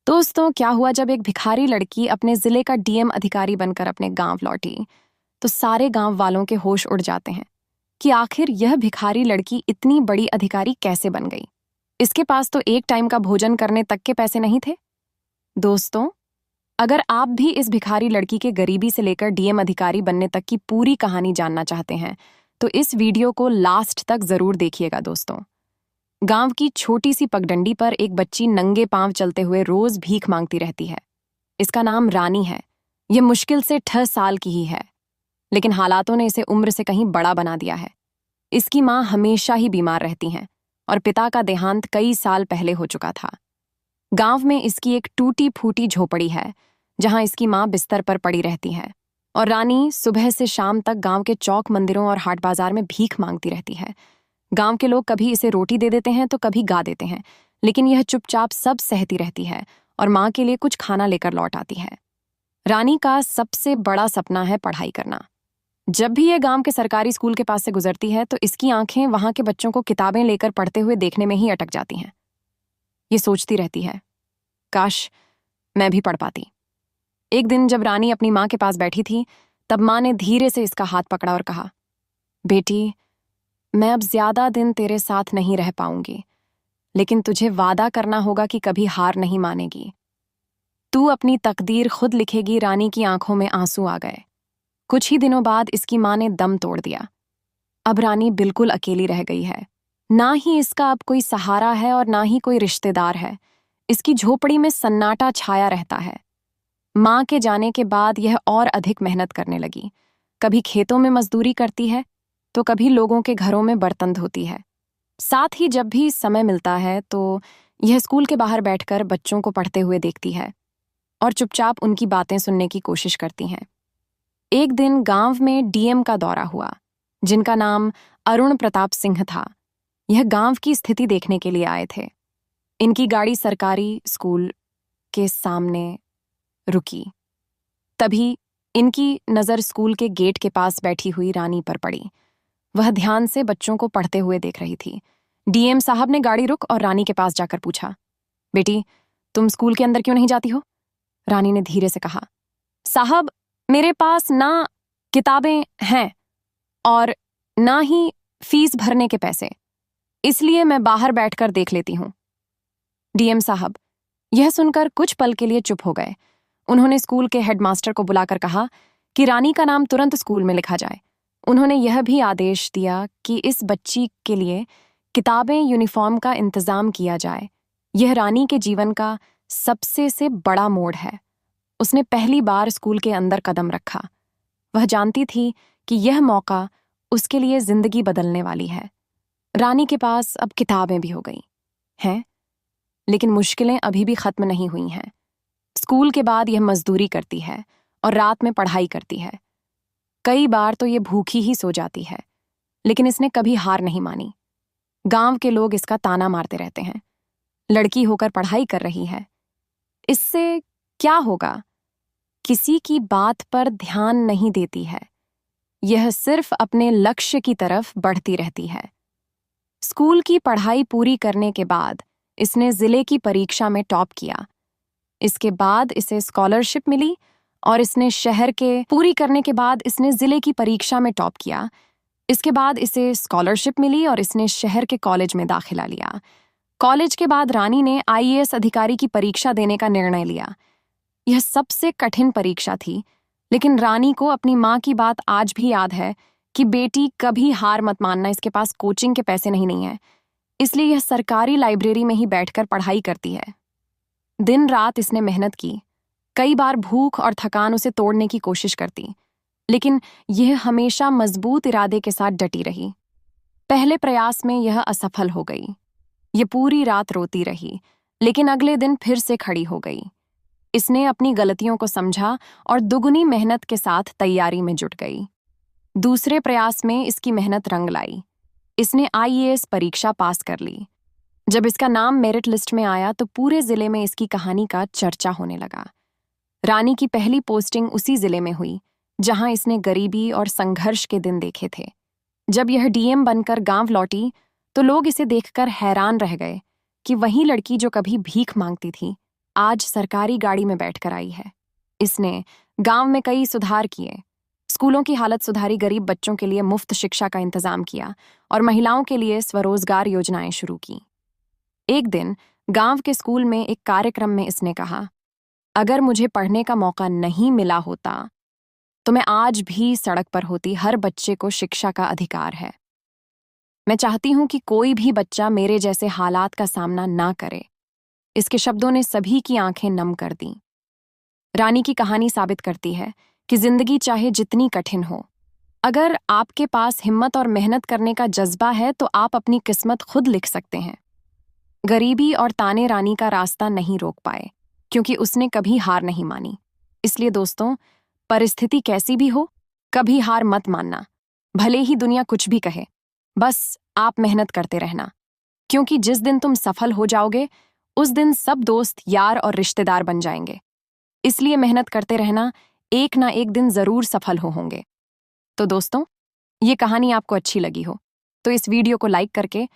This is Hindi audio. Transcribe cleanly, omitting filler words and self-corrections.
दोस्तों, क्या हुआ जब एक भिखारी लड़की अपने जिले का डीएम अधिकारी बनकर अपने गांव लौटी तो सारे गांव वालों के होश उड़ जाते हैं कि आखिर यह भिखारी लड़की इतनी बड़ी अधिकारी कैसे बन गई। इसके पास तो एक टाइम का भोजन करने तक के पैसे नहीं थे। दोस्तों, अगर आप भी इस भिखारी लड़की के गरीबी से लेकर डीएम अधिकारी बनने तक की पूरी कहानी जानना चाहते हैं तो इस वीडियो को लास्ट तक जरूर देखिएगा। दोस्तों, गांव की छोटी सी पगडंडी पर एक बच्ची नंगे पांव चलते हुए रोज भीख मांगती रहती है। इसका नाम रानी है। यह मुश्किल से 6 साल की ही है, लेकिन हालातों ने इसे उम्र से कहीं बड़ा बना दिया है। इसकी माँ हमेशा ही बीमार रहती हैं और पिता का देहांत कई साल पहले हो चुका था। गांव में इसकी एक टूटी फूटी झोपड़ी है जहां इसकी माँ बिस्तर पर पड़ी रहती है और रानी सुबह से शाम तक गांव के चौक मंदिरों और हाट बाजार में भीख मांगती रहती है। गांव के लोग कभी इसे रोटी दे देते हैं तो कभी गा देते हैं, लेकिन यह चुपचाप सब सहती रहती है और माँ के लिए कुछ खाना लेकर लौट आती है। रानी का सबसे बड़ा सपना है पढ़ाई करना। जब भी यह गांव के सरकारी स्कूल के पास से गुजरती है तो इसकी आंखें वहां के बच्चों को किताबें लेकर पढ़ते हुए देखने में ही अटक जाती हैं। ये सोचती रहती है, काश मैं भी पढ़ पाती। एक दिन जब रानी अपनी माँ के पास बैठी थी तब माँ ने धीरे से इसका हाथ पकड़ा और कहा, बेटी, मैं अब ज्यादा दिन तेरे साथ नहीं रह पाऊंगी, लेकिन तुझे वादा करना होगा कि कभी हार नहीं मानेगी। तू अपनी तकदीर खुद लिखेगी। रानी की आंखों में आंसू आ गए। कुछ ही दिनों बाद इसकी माँ ने दम तोड़ दिया। अब रानी बिल्कुल अकेली रह गई है। ना ही इसका अब कोई सहारा है और ना ही कोई रिश्तेदार है। इसकी झोपड़ी में सन्नाटा छाया रहता है। माँ के जाने के बाद यह और अधिक मेहनत करने लगी। कभी खेतों में मजदूरी करती है तो कभी लोगों के घरों में बर्तन धोती है। साथ ही जब भी समय मिलता है तो यह स्कूल के बाहर बैठकर बच्चों को पढ़ते हुए देखती है और चुपचाप उनकी बातें सुनने की कोशिश करती हैं। एक दिन गांव में डीएम का दौरा हुआ, जिनका नाम अरुण प्रताप सिंह था। यह गांव की स्थिति देखने के लिए आए थे। इनकी गाड़ी सरकारी स्कूल के सामने रुकी। तभी इनकी नज़र स्कूल के गेट के पास बैठी हुई रानी पर पड़ी। वह ध्यान से बच्चों को पढ़ते हुए देख रही थी। डीएम साहब ने गाड़ी रुक और रानी के पास जाकर पूछा, बेटी, तुम स्कूल के अंदर क्यों नहीं जाती हो? रानी ने धीरे से कहा, साहब, मेरे पास ना किताबें हैं और ना ही फीस भरने के पैसे, इसलिए मैं बाहर बैठकर देख लेती हूं। डीएम साहब यह सुनकर कुछ पल के लिए चुप हो गए। उन्होंने स्कूल के हेडमास्टर को बुलाकर कहा कि रानी का नाम तुरंत स्कूल में लिखा जाए। उन्होंने यह भी आदेश दिया कि इस बच्ची के लिए किताबें, यूनिफॉर्म का इंतजाम किया जाए। यह रानी के जीवन का सबसे से बड़ा मोड़ है। उसने पहली बार स्कूल के अंदर कदम रखा। वह जानती थी कि यह मौका उसके लिए जिंदगी बदलने वाली है। रानी के पास अब किताबें भी हो गई हैं, लेकिन मुश्किलें अभी भी खत्म नहीं हुई हैं। स्कूल के बाद यह मजदूरी करती है और रात में पढ़ाई करती है। कई बार तो ये भूखी ही सो जाती है, लेकिन इसने कभी हार नहीं मानी। गांव के लोग इसका ताना मारते रहते हैं, लड़की होकर पढ़ाई कर रही है, इससे क्या होगा? किसी की बात पर ध्यान नहीं देती है। यह सिर्फ अपने लक्ष्य की तरफ बढ़ती रहती है। स्कूल की पढ़ाई पूरी करने के बाद इसने जिले की परीक्षा में टॉप किया। इसके बाद इसे स्कॉलरशिप मिली और इसने शहर के पूरी करने के बाद इसने जिले की परीक्षा में टॉप किया। इसके बाद इसे स्कॉलरशिप मिली और इसने शहर के कॉलेज में दाखिला लिया। कॉलेज के बाद रानी ने आईएएस अधिकारी की परीक्षा देने का निर्णय लिया। यह सबसे कठिन परीक्षा थी, लेकिन रानी को अपनी माँ की बात आज भी याद है कि बेटी, कभी हार मत मानना। इसके पास कोचिंग के पैसे नहीं है, इसलिए यह सरकारी लाइब्रेरी में ही बैठकर पढ़ाई करती है। दिन रात इसने मेहनत की। कई बार भूख और थकान उसे तोड़ने की कोशिश करती, लेकिन यह हमेशा मजबूत इरादे के साथ डटी रही। पहले प्रयास में यह असफल हो गई। यह पूरी रात रोती रही, लेकिन अगले दिन फिर से खड़ी हो गई। इसने अपनी गलतियों को समझा और दुगनी मेहनत के साथ तैयारी में जुट गई। दूसरे प्रयास में इसकी मेहनत रंग लाई। इसने आईएएस परीक्षा पास कर ली। जब इसका नाम मेरिट लिस्ट में आया तो पूरे जिले में इसकी कहानी का चर्चा होने लगा। रानी की पहली पोस्टिंग उसी जिले में हुई जहां इसने गरीबी और संघर्ष के दिन देखे थे। जब यह डीएम बनकर गांव लौटी तो लोग इसे देखकर हैरान रह गए कि वही लड़की जो कभी भीख मांगती थी आज सरकारी गाड़ी में बैठकर आई है। इसने गांव में कई सुधार किए, स्कूलों की हालत सुधारी, गरीब बच्चों के लिए मुफ्त शिक्षा का इंतजाम किया और महिलाओं के लिए स्वरोजगार योजनाएं शुरू की। एक दिन गांव के स्कूल में एक कार्यक्रम में इसने कहा, अगर मुझे पढ़ने का मौका नहीं मिला होता तो मैं आज भी सड़क पर होती। हर बच्चे को शिक्षा का अधिकार है। मैं चाहती हूं कि कोई भी बच्चा मेरे जैसे हालात का सामना ना करे। इसके शब्दों ने सभी की आंखें नम कर दी। रानी की कहानी साबित करती है कि जिंदगी चाहे जितनी कठिन हो, अगर आपके पास हिम्मत और मेहनत करने का जज्बा है तो आप अपनी किस्मत खुद लिख सकते हैं। गरीबी और ताने रानी का रास्ता नहीं रोक पाए, क्योंकि उसने कभी हार नहीं मानी। इसलिए दोस्तों, परिस्थिति कैसी भी हो, कभी हार मत मानना। भले ही दुनिया कुछ भी कहे, बस आप मेहनत करते रहना, क्योंकि जिस दिन तुम सफल हो जाओगे उस दिन सब दोस्त, यार और रिश्तेदार बन जाएंगे। इसलिए मेहनत करते रहना, एक ना एक दिन जरूर सफल होंगे। तो दोस्तों, ये कहानी आपको अच्छी लगी हो तो इस वीडियो को लाइक करके